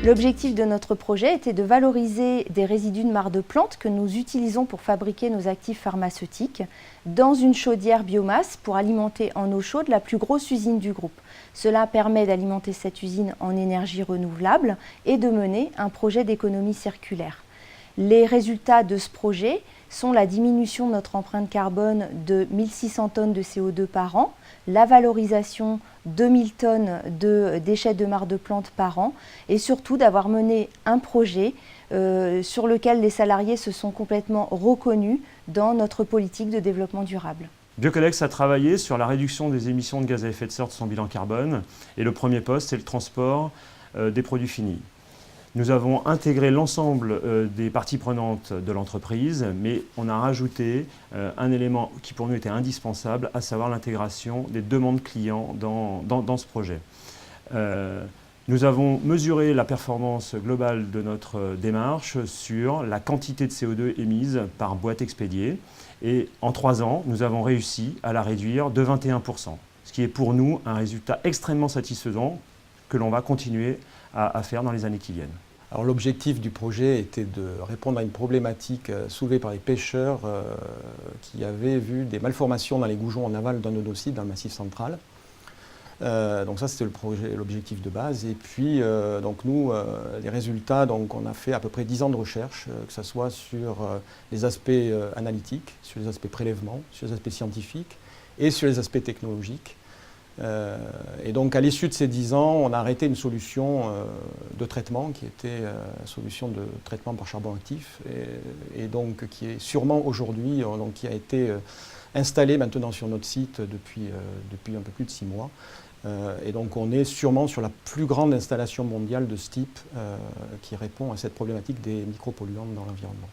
L'objectif de notre projet était de valoriser des résidus de marc de plantes que nous utilisons pour fabriquer nos actifs pharmaceutiques dans une chaudière biomasse pour alimenter en eau chaude la plus grosse usine du groupe. Cela permet d'alimenter cette usine en énergie renouvelable et de mener un projet d'économie circulaire. Les résultats de ce projet sont la diminution de notre empreinte carbone de 1600 tonnes de CO2 par an, la valorisation de 2000 tonnes de déchets de marc de plantes par an et surtout d'avoir mené un projet sur lequel les salariés se sont complètement reconnus dans notre politique de développement durable. Biocodex a travaillé sur la réduction des émissions de gaz à effet de serre de son bilan carbone et le premier poste, c'est le transport des produits finis. Nous avons intégré l'ensemble des parties prenantes de l'entreprise, mais on a rajouté un élément qui pour nous était indispensable, à savoir l'intégration des demandes clients dans ce projet. Nous avons mesuré la performance globale de notre démarche sur la quantité de CO2 émise par boîte expédiée. Et en 3 ans, nous avons réussi à la réduire de 21%, ce qui est pour nous un résultat extrêmement satisfaisant que l'on va continuer à faire dans les années qui viennent. Alors l'objectif du projet était de répondre à une problématique soulevée par les pêcheurs qui avaient vu des malformations dans les goujons en aval d'un nodocide dans le Massif central. Donc ça c'était l'objectif de base. Et puis donc nous, les résultats, donc on a fait à peu près 10 ans de recherche, que ce soit sur les aspects analytiques, sur les aspects prélèvements, sur les aspects scientifiques et sur les aspects technologiques. Et donc à l'issue de ces 10 ans, on a arrêté une solution de traitement qui était une solution de traitement par charbon actif et donc qui est sûrement aujourd'hui, qui a été installée maintenant sur notre site depuis un peu plus de 6 mois. Et donc on est sûrement sur la plus grande installation mondiale de ce type qui répond à cette problématique des micropolluants dans l'environnement.